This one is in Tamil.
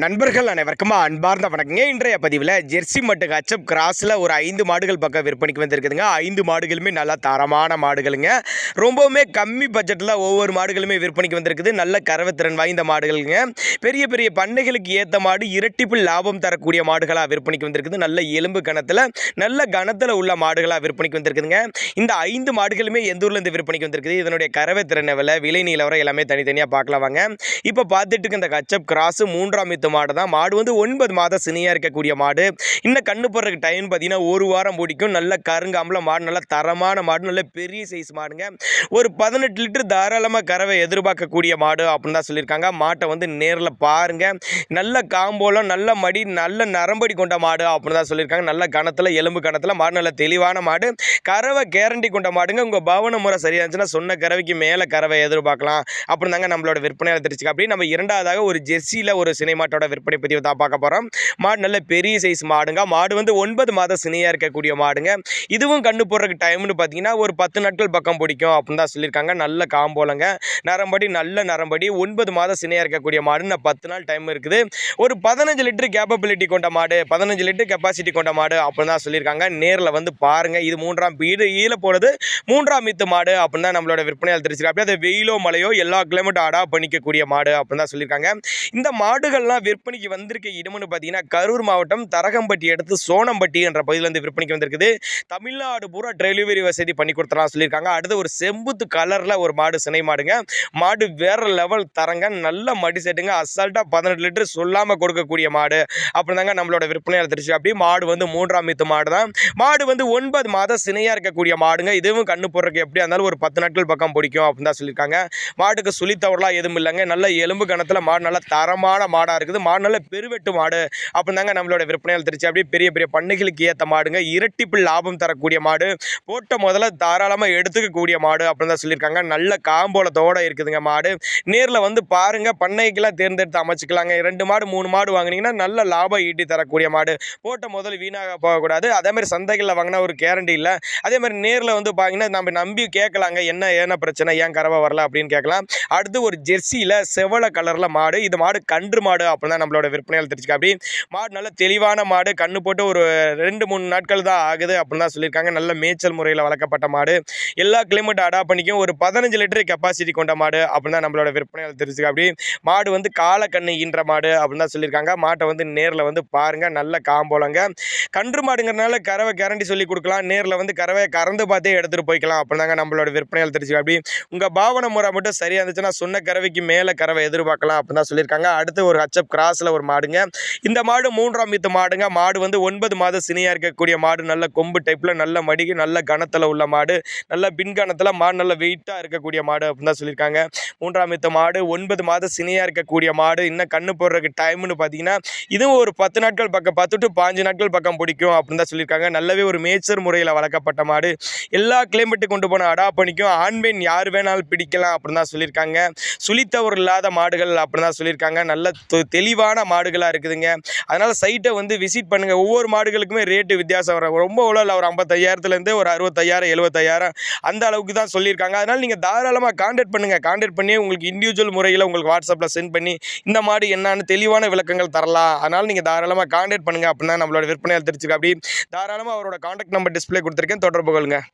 நண்பர்கள் அனைவருக்கும் அன்பார்ந்த வணக்கங்க. இன்றைய பதிவில் ஜெர்சி மட்டு ஹச்சப் கிராஸில் ஒரு 5 மாடுகள் பக்கம் விற்பனைக்கு வந்திருக்குதுங்க. 5 மாடுகளுமே நல்லா தரமான மாடுகளுங்க. ரொம்பவுமே கம்மி பட்ஜெட்டில் ஒவ்வொரு மாடுகளுமே விற்பனைக்கு வந்திருக்குது. நல்ல கறவைத்திறன் வாய்ந்த மாடுகளுங்க. பெரிய பெரிய பண்ணைகளுக்கு ஏற்ற மாடு, இரட்டிப்பு லாபம் தரக்கூடிய மாடுகளாக விற்பனைக்கு வந்திருக்குது. நல்ல எலும்பு கணத்தில் உள்ள மாடுகளாக விற்பனைக்கு வந்திருக்குதுங்க. இந்த 5 மாடுகளுமே எந்த ஊர்லேருந்து விற்பனைக்கு வந்திருக்குது, இதனுடைய கறவைத்திறன் விலை நீலவரை எல்லாமே தனித்தனியாக பார்க்கலாம் வாங்க. இப்போ பார்த்துட்டு இருக்க இந்த ஹச்சப் கிராஸ் 3ஆம் மாடு தான். மாடு வந்து 9 மாதம் சினையா இருக்கக்கூடிய மாடு. இன்னும் கண்ணு போடுறதுக்கு டைம் பார்த்தீங்கன்னா 1 வாரம் பிடிக்கும். நல்ல கருங்காம்பல மாடு, நல்ல தரமான மாடு, நல்ல பெரிய சைஸ் மாடுங்க. ஒரு 18 லிட்டர் தாராளமாக கறவை எதிர்பார்க்கக்கூடிய மாடு அப்படின்னு தான் சொல்லியிருக்காங்க. மாட்டை வந்து நேரில் பாருங்க. நல்ல காம்போலம், நல்ல மடி, நல்ல நரம்படி கொண்ட மாடு அப்படின்னு தான் சொல்லியிருக்காங்க. நல்ல கணத்தில், எலும்பு கணத்தில் மாடு, நல்ல தெளிவான மாடு, கறவை கேரண்டி கொண்ட மாடுங்க. உங்கள் பவன முறை சரியா இருந்துச்சுன்னா சொன்ன கறவைக்கு மேலே கறவை எதிர்பார்க்கலாம் அப்படின்னு தாங்க நம்மளோட விற்பனையாளர் தெரிவிச்சுக்க. அப்படி நம்ம இரண்டாவதாக ஒரு ஜெர்சியில் ஒரு சினை மாட்டோட விற்பனை பதிவு தான் பார்க்க போகிறோம். மாடு நல்ல பெரிய சைஸ் மாடுங்க. மாடு வந்து 9 மாதம் சினையாக இருக்கக்கூடிய மாடுங்க. இதுவும் கண்ணு போடுறதுக்கு டைம்னு பார்த்தீங்கன்னா ஒரு 10 நாட்கள் பக்கம் பிடிக்கும் அப்படின்னு தான் சொல்லியிருக்காங்க. நல்ல காம்போலங்க, நரம்படி, நல்ல நரம்படி, 9 மாதம் சினையாக இருக்கக்கூடிய மாடு. இன்னும் 10 நாள் டைம் இருக்குது. ஒரு 15 லிட்டர் கேப்பபிலிட்டி கொண்ட மாடு, 15 லிட்டர் கெப்பாசிட்டி கொண்ட மாடு அப்படின்னு தான் சொல்லியிருக்காங்க. நேரில் வந்து பாருங்க. இது 3ஆம் ஈல போனது 3ஆம் ஈத்து மாடு அப்படின்னு தான் நம்மளோட விற்பனையால் தெரிஞ்சிருக்கு. அப்படியே அது வெயிலோ மழையோ எல்லா கிளைமேட்டும் அடாப்ட் பண்ணிக்கக்கூடிய மாடு அப்படின்னு தான் சொல்லியிருக்காங்க. இந்த மாடுகள்லாம் விற்பனைக்கு வந்திருக்க இடம்னு பார்த்தீங்கன்னா கரூர் மாவட்டம் தரகம்பட்டி அடுத்து சோனம்பட்டி என்ற பகுதியிலேருந்து விற்பனைக்கு வந்திருக்குது. தமிழ்நாடு பூரா டெலிவரி வசதி பண்ணி கொடுத்துலாம் சொல்லியிருக்காங்க. அடுத்து ஒரு செம்புத்து கலரில் ஒரு மாடு, சினை மாடுங்க. மாடு வேற லெவல் தரங்க, நல்ல மடி செட்டுங்க. அசால்ட்டாக 18 லிட்டர் சொல்லாமல் கொடுக்கக்கூடிய மாடு அப்படி தாங்க நம்மளோட விற்பனையாளர் தெரிஞ்சு. அப்படியே மாடு வந்து 3ஆம் ஈத்து மாடு தான். மாடு வந்து 9 மாதம் சினையாக இருக்கக்கூடிய மாடுங்க. இதுவும் கண்ணு போடுறதுக்கு எப்படியா இருந்தாலும் ஒரு 10 நாட்கள் பக்கம் பிடிக்கும் அப்படின்னு தான் சொல்லியிருக்காங்க. மாட்டுக்கு சுழித்தவரெலாம் எதுவும் இல்லைங்க. நல்ல எலும்பு கணத்தில் மாடு, நல்ல தரமான மாடாக இருக்குது. மாடு நல்ல பெருவெட்டு மாடு அப்படின்னு தாங்க நம்மளோட விற்பனையால் தெரிச்சு. அப்படியே பெரிய பெரிய பண்ணைகளுக்கு ஏற்ற மாடுங்க. இரட்டிப்பு லாபம் தரக்கூடிய மாடு, போட்ட முதல்ல தாராளமாக எடுத்துக்கக்கூடிய மாடு அப்படின்னு தான் சொல்லியிருக்காங்க. நல்ல காம்போலத்தோடு இருக்குதுங்க மாடு. நேரில் வந்து பாருங்க. பண்ணைக்கெல்லாம் தேர்ந்தெடுத்து அமைச்சிக்கலாங்க. 2 மாடு 3 மாடு வாங்கினீங்கன்னா நல்ல லாபம் ஈட்டி தரக்கூடிய மாடு. போட்ட முதல்ல வீணாக போகக்கூடாது. அதேமாதிரி சந்தைகளில் வாங்கினா ஒரு கேரண்டி இல்லை. அதே மாதிரி நேரில் வந்து பார்த்தீங்கன்னா நம்ம நம்பி கேட்கலாங்க. என்ன பிரச்சனை, ஏன் கறவை வரல அப்படின்னு கேட்கலாம். அடுத்து ஒரு ஜெர்சியில் செவலை கலரில் மாடு. இது மாடு கன்று மாடு அப்படின்னு நம்மளோட விற்பனையால் தெரிஞ்சுக்க. அப்படி மாடு நல்ல தெளிவான மாடு. கண்ணு போட்டு ஒரு 2-3 நாட்கள் தான் ஆகுது அப்படின்னு தான் சொல்லியிருக்காங்க. நல்ல மேய்ச்சல் முறையில் வளர்க்கப்பட்ட மாடு. எல்லா கிளைமேட் அடாப்ட் பண்ணிக்கும். ஒரு 15 லிட்டர் கெப்பாசிட்டி கொண்ட மாடு அப்படின்னு தான் நம்மளோட விற்பனையால் தெரிஞ்சுக்க. அப்படி மாடு வந்து காலக்கண்ணு ஈன்ற மாடு அப்படின்னு தான் சொல்லியிருக்காங்க. மாட்டை வந்து நேரில் வந்து பாருங்க. நல்ல காம்போலங்க. கன்று மாடுங்கிறனால கறவை கேரண்டி சொல்லி கொடுக்கலாம். நேரில் வந்து கறவை கறந்து பார்த்தே எடுத்துகிட்டு போய்க்கலாம் அப்படின்னு தாங்க நம்மளோட விற்பனையால் தெரிஞ்சுக்க. அப்படி உங்கள் பாவனை முறை மட்டும் சரியாக இருந்துச்சுன்னா சொன்ன கறவைக்கு மேலே கறவை எதிர்பார்க்கலாம் அப்படின்னு தான் சொல்லியிருக்காங்க. அடுத்து ஒரு ஹச்சப் கிராஸில் ஒரு மாடுங்க. இந்த மாடு 3ஆம் ஈத்து மாடுங்க. மாடு வந்து 9 மாதம் சினையாக இருக்கக்கூடிய மாடு. நல்ல கொம்பு டைப்பில், நல்ல மடிக்கு, நல்ல கணத்தில் உள்ள மாடு. நல்ல பின்கணத்தில் மாடு, நல்ல வெயிட்டாக இருக்கக்கூடிய மாடு அப்படின்னு தான் சொல்லியிருக்காங்க. 3ஆம் ஈத்து மாடு, 9 மாதம் சினையாக இருக்கக்கூடிய மாடு. இன்னும் கண்ணு போடுறதுக்கு டைம்னு பார்த்தீங்கன்னா இதுவும் ஒரு 10 நாட்கள் பக்கம், 10 to 15 நாட்கள் பக்கம் பிடிக்கும் அப்படின்னு தான் சொல்லியிருக்காங்க. நல்லாவே ஒரு மேய்ச்சல் முறையில் வளர்க்கப்பட்ட மாடு. எல்லா கிளைமேட்டு கொண்டு போன அடாப்ட் பண்ணிக்கும். ஆண் பெண் யார் வேணாலும் பிடிக்கலாம் அப்படின்னு தான் சொல்லியிருக்காங்க. சுழித்தவர் இல்லாத மாடுகள் அப்படின்னு தான் சொல்லியிருக்காங்க. நல்ல தெளிவான மாடுகளாக இருக்குதுங்க. அதனால் சைட்டை வந்து விசிட் பண்ணுங்கள். ஒவ்வொரு மாடுகளுக்குமே ரேட்டு வித்தியாசம் வரும். ரொம்ப உள்ள ஒரு 55,000 ஒரு 65,000 70,000 அந்த அளவுக்கு தான் சொல்லியிருக்காங்க. அதனால் நீங்கள் தாராளமாக கான்டாக்ட் பண்ணுங்கள். கான்டாக்ட் பண்ணி உங்களுக்கு இண்டிவிஜுவல் முறையில் உங்களுக்கு வாட்ஸ்அப்பில் சென்ட் பண்ணி இந்த மாடு என்னான்னு தெளிவான விளக்கங்கள் தரலாம். அதனால் நீங்கள் தாராளமாக கான்டாக்ட் பண்ணுங்கள் அப்படின்னு தான் நம்மளோட விற்பனையால் தெரிஞ்சுக்க. அப்படி தாராளமாக அவரோட கான்டாக்ட் நம்பர் டிஸ்பிளே கொடுத்துருக்கேன், தொடர்பு கொள்ளுங்கள்.